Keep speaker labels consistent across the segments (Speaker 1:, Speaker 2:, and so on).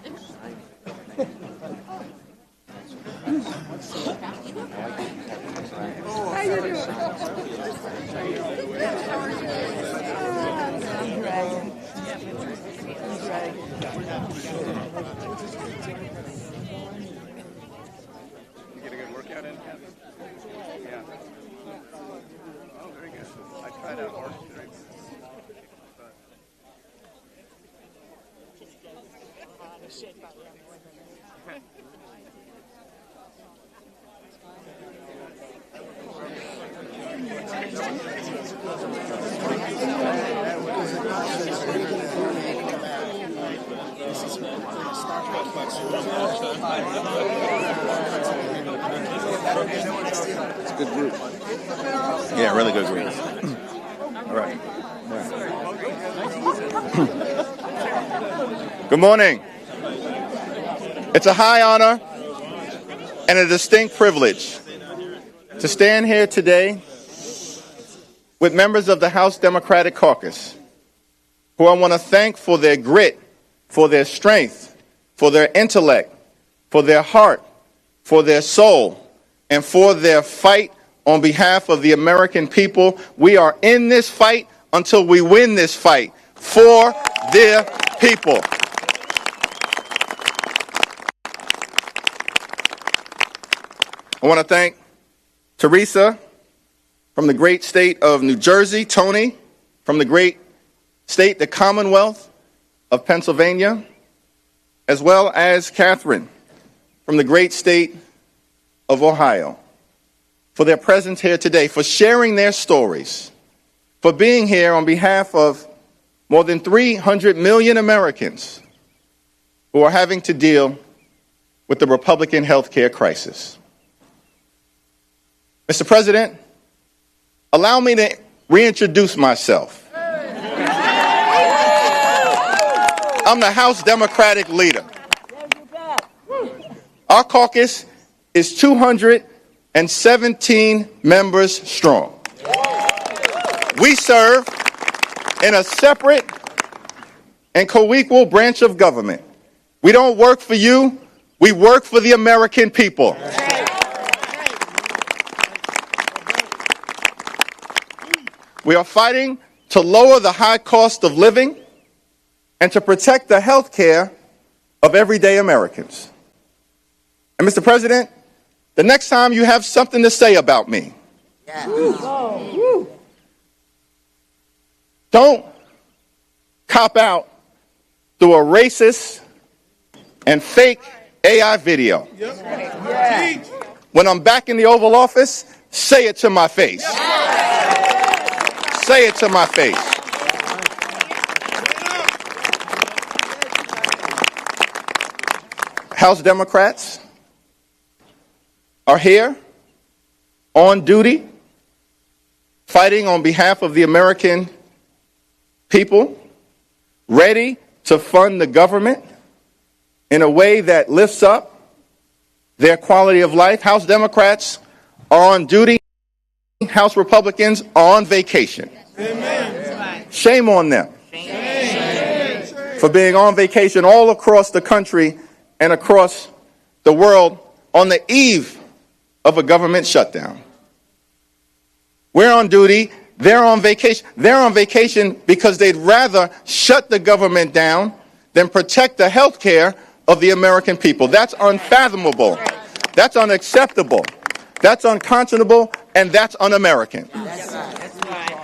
Speaker 1: How you doing?
Speaker 2: You get a good workout in? Yeah. Oh, very good. I tried out horse today.
Speaker 3: It's a good group. Yeah, really good group. All right. Good morning. It's a high honor and a distinct privilege to stand here today with members of the House Democratic Caucus, who I want to thank for their grit, for their strength, for their intellect, for their heart, for their soul, and for their fight on behalf of the American people. We are in this fight until we win this fight for their people. I want to thank Teresa from the great state of New Jersey, Tony from the great state, the Commonwealth of Pennsylvania, as well as Katherine from the great state of Ohio, for their presence here today, for sharing their stories, for being here on behalf of more than 300 million Americans who are having to deal with the Republican health care crisis. Mr. President, allow me to reintroduce myself. I'm the House Democratic leader. Our caucus is 217 members strong. We serve in a separate and co-equal branch of government. We don't work for you, we work for the American people. We are fighting to lower the high cost of living and to protect the health care of everyday Americans. And Mr. President, the next time you have something to say about me, don't cop out through a racist and fake AI video. When I'm back in the Oval Office, say it to my face. Say it to my face. House Democrats are here on duty, fighting on behalf of the American people, ready to fund the government in a way that lifts up their quality of life. House Democrats are on duty. House Republicans are on vacation. Amen. Shame on them for being on vacation all across the country and across the world on the eve of a government shutdown. We're on duty. They're on vacation. They're on vacation because they'd rather shut the government down than protect the health care of the American people. That's unfathomable. That's unacceptable. That's unconscionable, and that's un-American. That's right.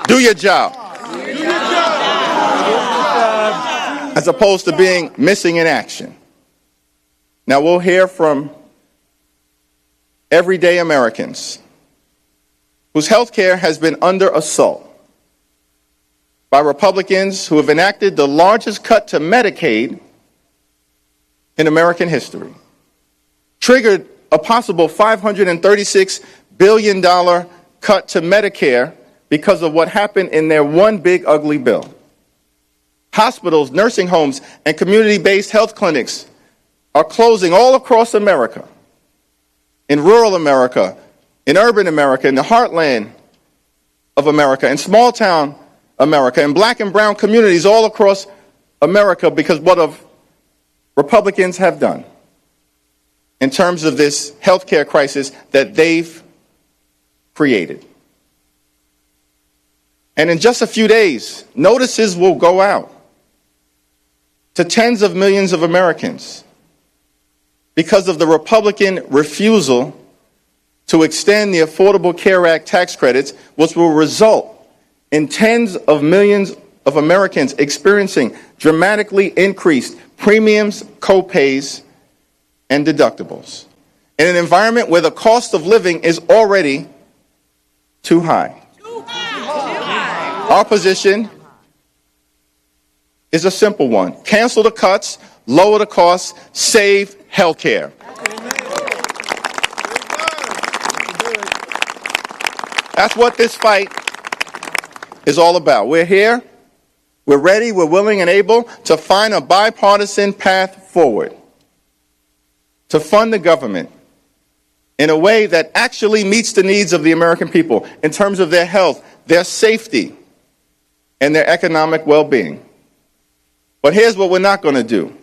Speaker 3: Do your job. As opposed to being missing in action. Now we'll hear from everyday Americans whose health care has been under assault by Republicans who have enacted the largest cut to Medicaid in American history, triggered a possible $536 billion cut to Medicare because of what happened in their one big ugly bill. Hospitals, nursing homes, and community-based health clinics are closing all across America, in rural America, in urban America, in the heartland of America, in small-town America, in black and brown communities all across America because what Republicans have done in terms of this health care crisis that they've created. And in just a few days, notices will go out to tens of millions of Americans because of the Republican refusal to extend the Affordable Care Act tax credits, which will result in tens of millions of Americans experiencing dramatically increased premiums, co-pays, and deductibles in an environment where the cost of living is already too high. Our position is a simple one. Cancel the cuts, lower the costs, save health care. That's what this fight is all about. We're here, we're ready, we're willing and able to find a bipartisan path forward to fund the government in a way that actually meets the needs of the American people in terms of their health, their safety, and their economic well-being. But here's what we're not going to do.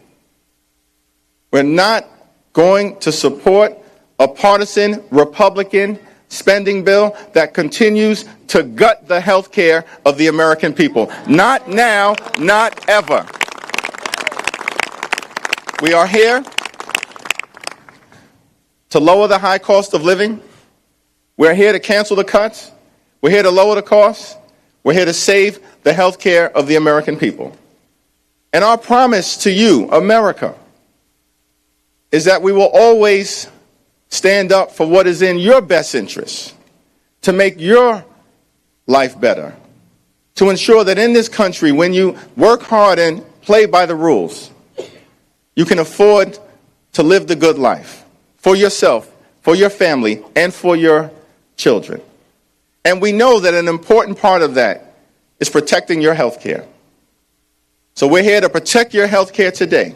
Speaker 3: We're not going to support a partisan Republican spending bill that continues to gut the health care of the American people. Not now, not ever. We are here to lower the high cost of living. We're here to cancel the cuts. We're here to lower the costs. We're here to save the health care of the American people. And our promise to you, America, is that we will always stand up for what is in your best interest, to make your life better, to ensure that in this country, when you work hard and play by the rules, you can afford to live the good life for yourself, for your family, and for your children. And we know that an important part of that is protecting your health care. So we're here to protect your health care today,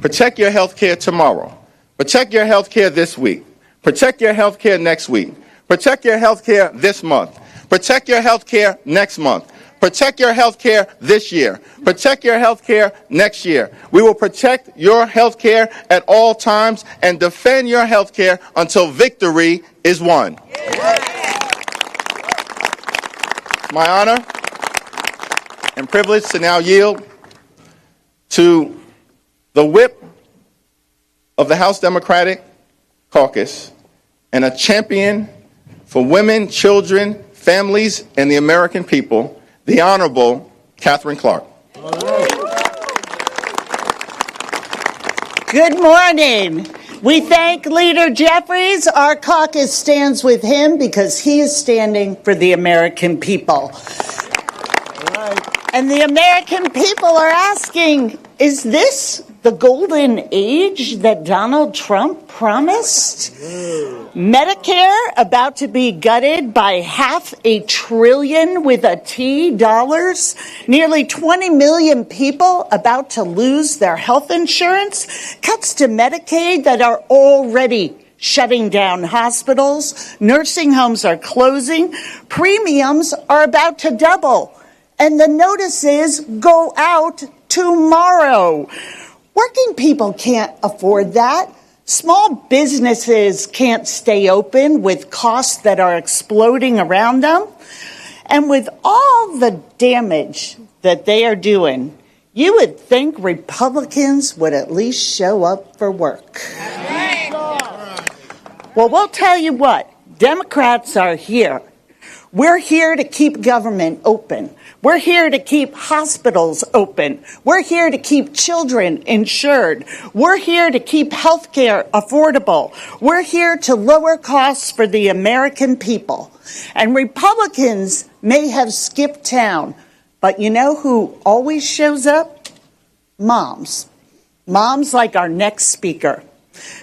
Speaker 3: protect your health care tomorrow, protect your health care this week, protect your health care next week, protect your health care this month, protect your health care next month, protect your health care this year, protect your health care next year. We will protect your health care at all times and defend your health care until victory is won. It's my honor and privilege to now yield to the whip of the House Democratic Caucus and a champion for women, children, families, and the American people, the Honorable Katherine Clark.
Speaker 4: Good morning. We thank Leader Jeffries. Our caucus stands with him because he is standing for the American people. And the American people are asking, is this the golden age that Donald Trump promised? Medicare about to be gutted by $500 billion with a T dollars. Nearly 20 million people about to lose their health insurance. Cuts to Medicaid that are already shutting down hospitals. Nursing homes are closing. Premiums are about to double. And the notice is go out tomorrow. Working people can't afford that. Small businesses can't stay open with costs that are exploding around them. And with all the damage that they are doing, you would think Republicans would at least show up for work. Well, we'll tell you what, Democrats are here. We're here to keep government open. We're here to keep hospitals open. We're here to keep children insured. We're here to keep health care affordable. We're here to lower costs for the American people. And Republicans may have skipped town, but you know who always shows up? Moms. Moms like our next speaker.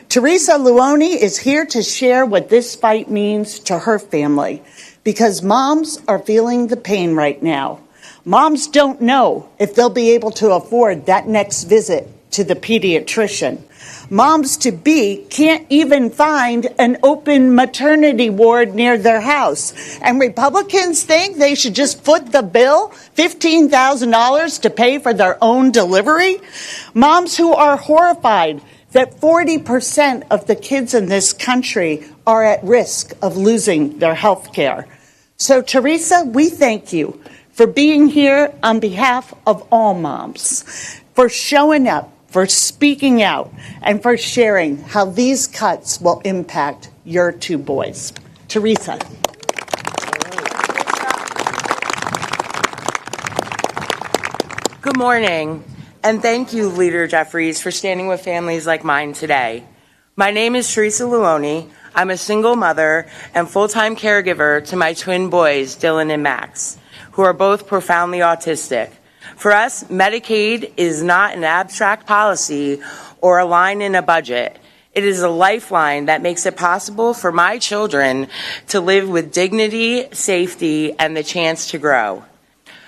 Speaker 4: Teresa Loney is here to share what this fight means to her family, because moms are feeling the pain right now. Moms don't know if they'll be able to afford that next visit to the pediatrician. Moms-to-be can't even find an open maternity ward near their house. And Republicans think they should just foot the bill, $15,000 to pay for their own delivery. Moms who are horrified that 40% of the kids in this country are at risk of losing their health care. So, Teresa, we thank you for being here on behalf of all moms, for showing up, for speaking out, and for sharing how these cuts will impact your two boys. Teresa.
Speaker 5: Good morning, and thank you, Leader Jeffries, for standing with families like mine today. My name is Teresa Loney. I'm a single mother and full-time caregiver to my twin boys, Dylan and Max, who are both profoundly autistic. For us, Medicaid is not an abstract policy or a line in a budget. It is a lifeline that makes it possible for my children to live with dignity, safety, and the chance to grow.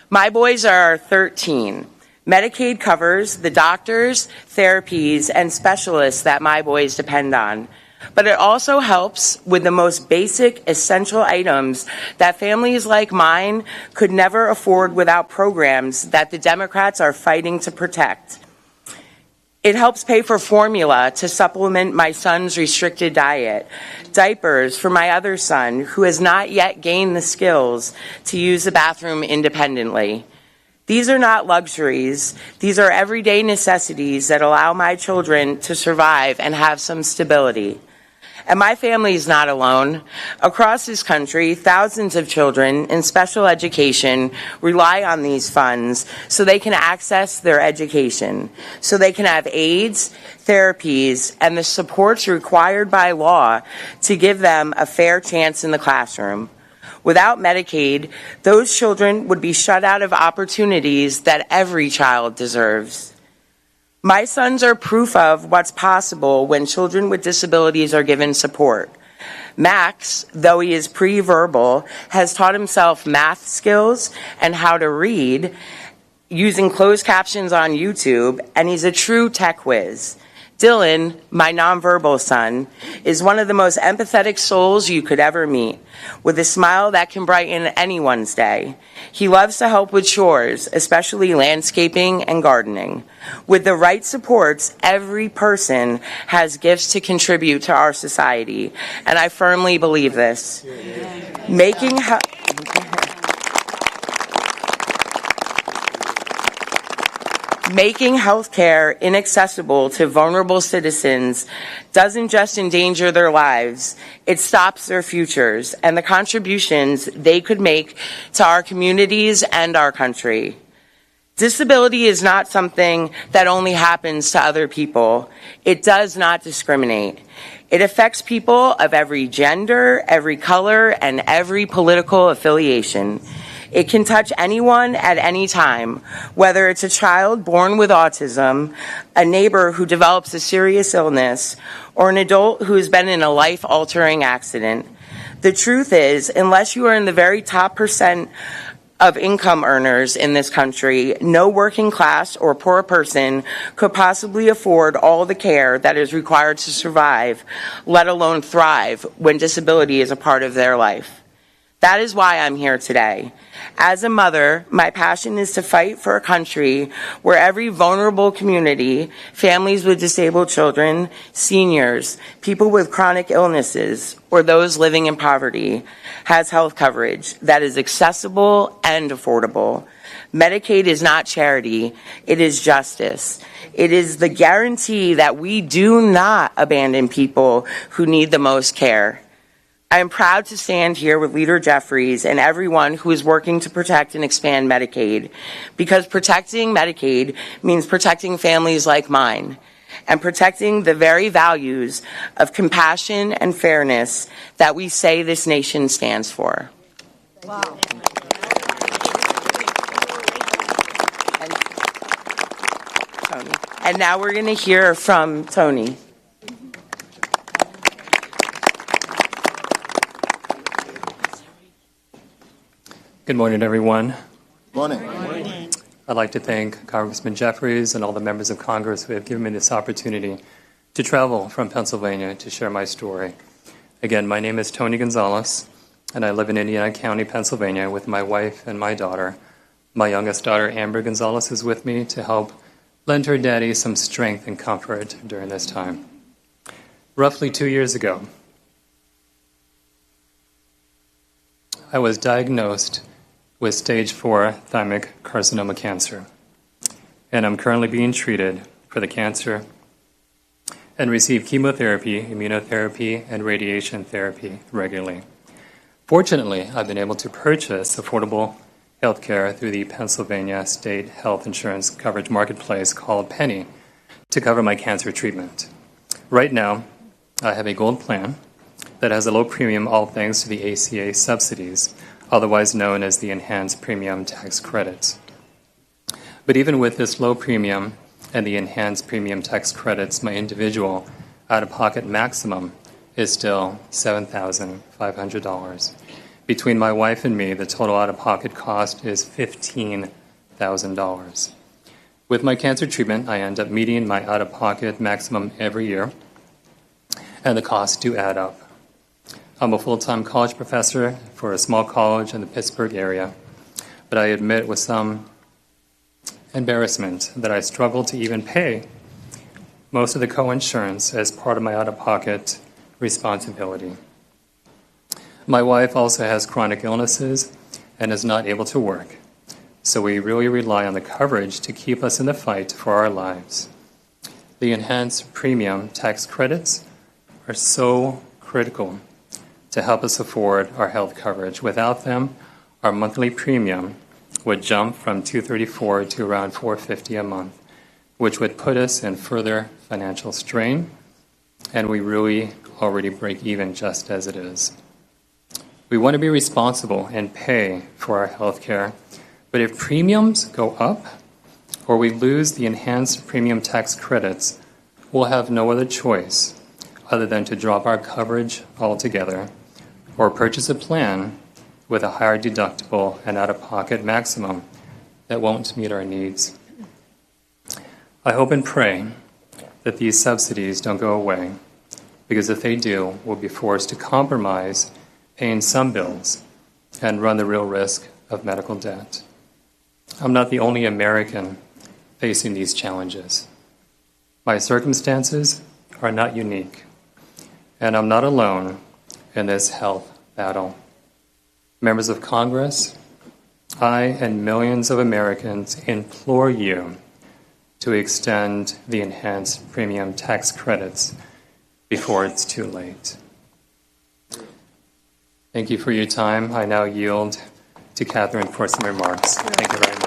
Speaker 5: My boys are 13. Medicaid covers the doctors, therapies, and specialists that my boys depend on. But it also helps with the most basic, essential items that families like mine could never afford without programs that the Democrats are fighting to protect. It helps pay for formula to supplement my son's restricted diet, diapers for my other son who has not yet gained the skills to use the bathroom independently. These are not luxuries. These are everyday necessities that allow my children to survive and have some stability. And my family is not alone. Across this country, thousands of children in special education rely on these funds so they can access their education, so they can have aids, therapies, and the supports required by law to give them a fair chance in the classroom. Without Medicaid, those children would be shut out of opportunities that every child deserves. My sons are proof of what's possible when children with disabilities are given support. Max, though he is pre-verbal, has taught himself math skills and how to read using closed captions on YouTube, and he's a true tech whiz. Dylan, my nonverbal son, is one of the most empathetic souls you could ever meet, with a smile that can brighten anyone's day. He loves to help with chores, especially landscaping and gardening. With the right supports, every person has gifts to contribute to our society, and I firmly believe this. Making health care inaccessible to vulnerable citizens doesn't just endanger their lives, it stops their futures and the contributions they could make to our communities and our country. Disability is not something that only happens to other people. It does not discriminate. It affects people of every gender, every color, and every political affiliation. It can touch anyone at any time, whether it's a child born with autism, a neighbor who develops a serious illness, or an adult who has been in a life-altering accident. The truth is, unless you are in the very top % of income earners in this country, no working class or poor person could possibly afford all the care that is required to survive, let alone thrive, when disability is a part of their life. That is why I'm here today. As a mother, my passion is to fight for a country where every vulnerable community, families with disabled children, seniors, people with chronic illnesses, or those living in poverty, has health coverage that is accessible and affordable. Medicaid is not charity, it is justice. It is the guarantee that we do not abandon people who need the most care. I am proud to stand here with Leader Jeffries and everyone who is working to protect and expand Medicaid, because protecting Medicaid means protecting families like mine and protecting the very values of compassion and fairness that we say this nation stands for. Wow. And now we're going to hear from Tony.
Speaker 6: Good morning, everyone.
Speaker 3: Morning.
Speaker 6: I'd like to thank Congressman Jeffries and all the members of Congress who have given me this opportunity to travel from Pennsylvania to share my story. Again, my name is Tony Gonzalez, and I live in Indiana County, Pennsylvania, with my wife and my daughter. My youngest daughter, Amber Gonzalez, is with me to help lend her daddy some strength and comfort during this time. Roughly 2 years ago, I was diagnosed with stage 4 thymic carcinoma cancer, and I'm currently being treated for the cancer and receive chemotherapy, immunotherapy, and radiation therapy regularly. Fortunately, I've been able to purchase affordable health care through the Pennsylvania State Health Insurance Coverage Marketplace called Penny to cover my cancer treatment. Right now, I have a gold plan that has a low premium, all thanks to the ACA subsidies, otherwise known as the enhanced premium tax credits. But even with this low premium and the enhanced premium tax credits, my individual out-of-pocket maximum is still $7,500. Between my wife and me, the total out-of-pocket cost is $15,000. With my cancer treatment, I end up meeting my out-of-pocket maximum every year, and the costs do add up. I'm a full-time college professor for a small college in the Pittsburgh area, but I admit with some embarrassment that I struggle to even pay most of the co-insurance as part of my out-of-pocket responsibility. My wife also has chronic illnesses and is not able to work, so we really rely on the coverage to keep us in the fight for our lives. The enhanced premium tax credits are so critical to help us afford our health coverage. Without them, our monthly premium would jump from $234 to around $450 a month, which would put us in further financial strain, and we really already break even just as it is. We want to be responsible and pay for our health care, but if premiums go up or we lose the enhanced premium tax credits, we'll have no other choice other than to drop our coverage altogether or purchase a plan with a higher deductible and out-of-pocket maximum that won't meet our needs. I hope and pray that these subsidies don't go away, because if they do, we'll be forced to compromise paying some bills and run the real risk of medical debt. I'm not the only American facing these challenges. My circumstances are not unique, and I'm not alone in this health battle. Members of Congress, I and millions of Americans implore you to extend the enhanced premium tax credits before it's too late. Thank you for your time. I now yield to Katherine for some remarks. Thank you very much.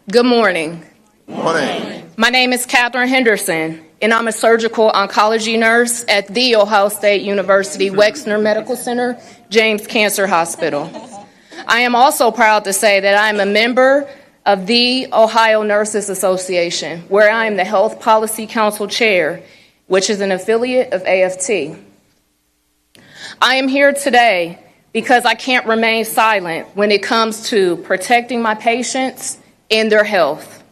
Speaker 7: Good morning.
Speaker 3: Morning.
Speaker 7: My name is Katherine Henderson, and I'm a surgical oncology nurse at The Ohio State University Wexner Medical Center, James Cancer Hospital. I am also proud to say that I am a member of the Ohio Nurses Association, where I am the Health Policy Council Chair, which is an affiliate of AFT. I am here today because I can't remain silent when it comes to protecting my patients and their health.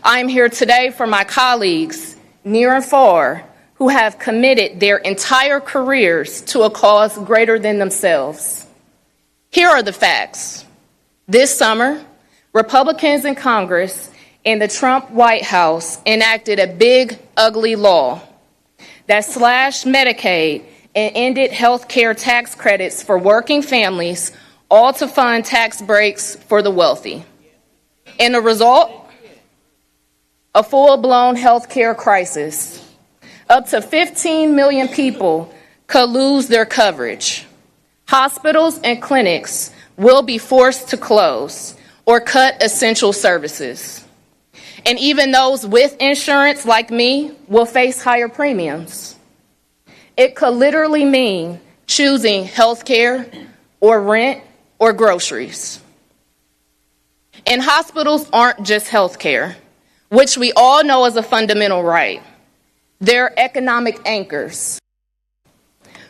Speaker 7: I am here today for my colleagues, near and far, who have committed their entire careers to a cause greater than themselves. Here are the facts. This summer, Republicans in Congress and the Trump White House enacted a big, ugly law that slashed Medicaid and ended health care tax credits for working families, all to fund tax breaks for the wealthy. And the result? A full-blown health care crisis. Up to 15 million people could lose their coverage. Hospitals and clinics will be forced to close or cut essential services. And even those with insurance, like me, will face higher premiums. It could literally mean choosing health care or rent or groceries. And hospitals aren't just health care, which we all know is a fundamental right. They're economic anchors.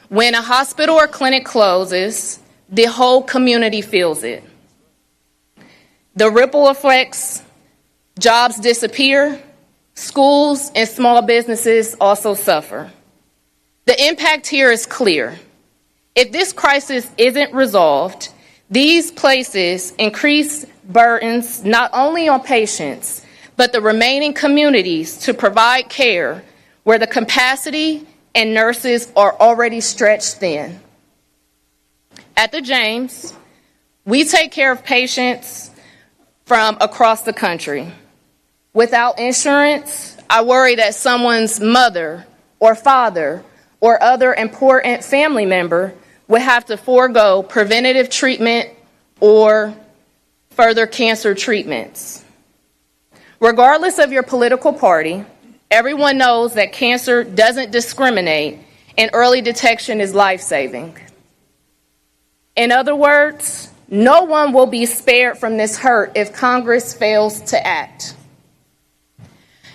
Speaker 7: When a hospital or clinic closes, the whole community feels it. The ripple effects, jobs disappear, schools and small businesses also suffer. The impact here is clear. If this crisis isn't resolved, these places increase burdens not only on patients, but the remaining communities to provide care where the capacity and nurses are already stretched thin. At the James, we take care of patients from across the country. Without insurance, I worry that someone's mother or father or other important family member would have to forego preventative treatment or further cancer treatments. Regardless of your political party, everyone knows that cancer doesn't discriminate and early detection is life-saving. In other words, no one will be spared from this hurt if Congress fails to act.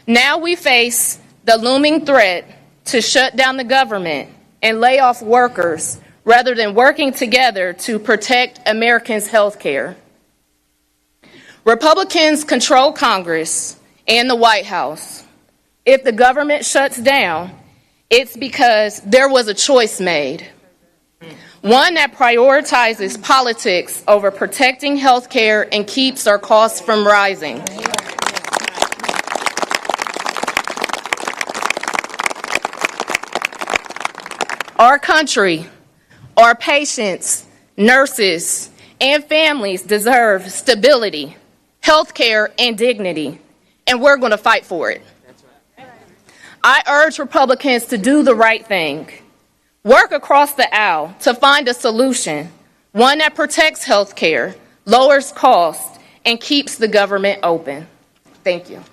Speaker 7: Now we face the looming threat to shut down the government and lay off workers rather than working together to protect Americans' health care. Republicans control Congress and the White House. If the government shuts down, it's because there was a choice made. One that prioritizes politics over protecting health care and keeps our costs from rising. Our country, our patients, nurses, and families deserve stability, health care, and dignity, and we're going to fight for it. I urge Republicans to do the right thing. Work across the aisle to find a solution, one that protects health care, lowers costs, and keeps the government open. Thank you.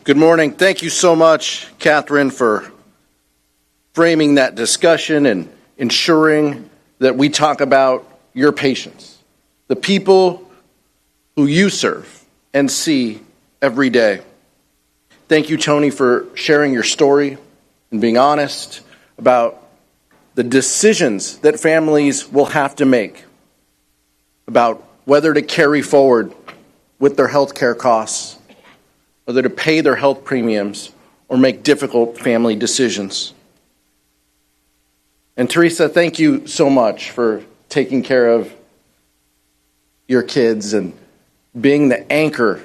Speaker 3: Good morning. Thank you so much, Katherine, for framing that discussion and ensuring that we talk about your patients, the people who you serve and see every day. Thank you, Tony, for sharing your story and being honest about the decisions that families will have to make about whether to carry forward with their health care costs, whether to pay their health premiums or make difficult family decisions. And Teresa, thank you so much for taking care of your kids and being the anchor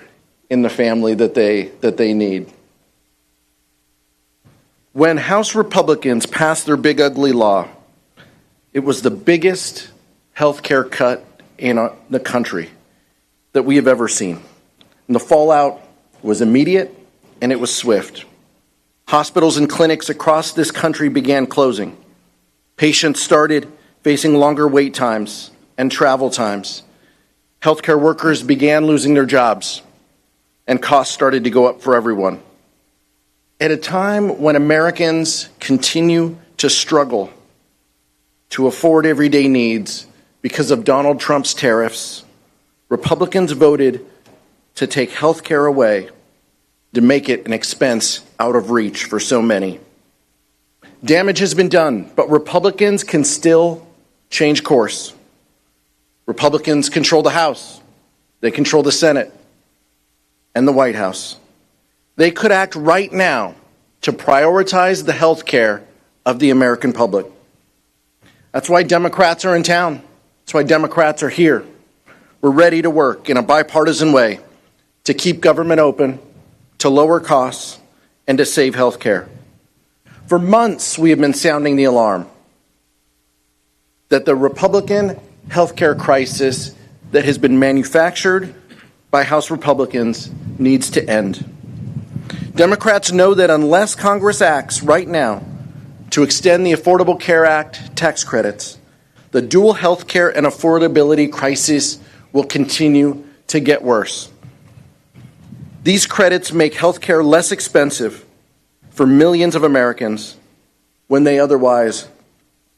Speaker 3: in the family that they need. When House Republicans passed their big ugly law, it was the biggest health care cut in the country that we have ever seen. And the fallout was immediate and it was swift. Hospitals and clinics across this country began closing. Patients started facing longer wait times and travel times. Healthcare workers began losing their jobs, and costs started to go up for everyone. At a time when Americans continue to struggle to afford everyday needs because of Donald Trump's tariffs, Republicans voted to take health care away to make it an expense out of reach for so many. Damage has been done, but Republicans can still change course. Republicans control the House, they control the Senate, and the White House. They could act right now to prioritize the health care of the American public. That's why Democrats are in town. That's why Democrats are here. We're ready to work in a bipartisan way to keep government open, to lower costs, and to save health care. For months, we have been sounding the alarm that the Republican health care crisis that has been manufactured by House Republicans needs to end. Democrats know that unless Congress acts right now to extend the Affordable Care Act tax credits, the dual health care and affordability crisis will continue to get worse. These credits make health care less expensive for millions of Americans when they otherwise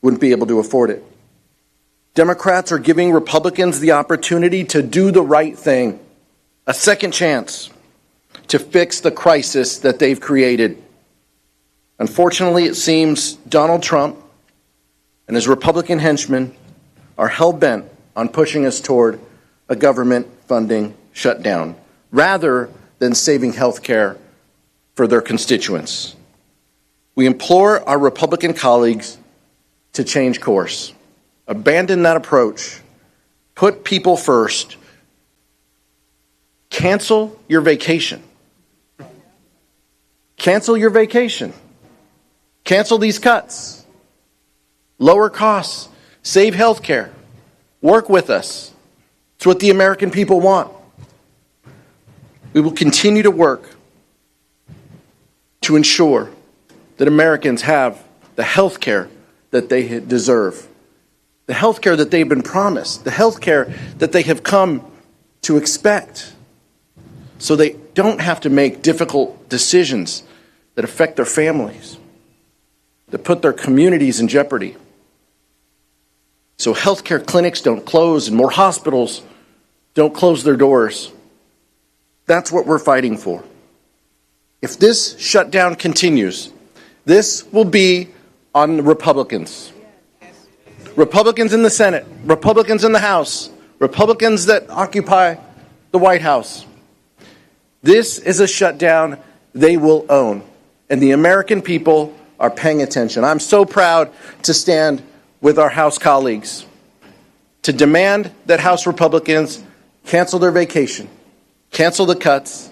Speaker 3: wouldn't be able to afford it.
Speaker 8: Democrats are giving Republicans the opportunity to do the right thing, a second chance to fix the crisis that they've created. Unfortunately, it seems Donald Trump and his Republican henchmen are hell-bent on pushing us toward a government funding shutdown rather than saving health care for their constituents. We implore our Republican colleagues to change course. Abandon that approach. Put people first. Cancel your vacation. Cancel your vacation. Cancel these cuts. Lower costs. Save health care. Work with us. It's what the American people want. We will continue to work to ensure that Americans have the health care that they deserve, the health care that they've been promised, the health care that they have come to expect, so they don't have to make difficult decisions that affect their families, that put their communities in jeopardy. So healthcare clinics don't close and more hospitals don't close their doors. That's what we're fighting for. If this shutdown continues, this will be on the Republicans. Republicans in the Senate, Republicans in the House, Republicans that occupy the White House. This is a shutdown they will own, and the American people are paying attention. I'm so proud to stand with our House colleagues to demand that House Republicans cancel their vacation, cancel the cuts,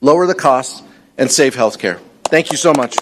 Speaker 8: lower the costs, and save health care. Thank you so much.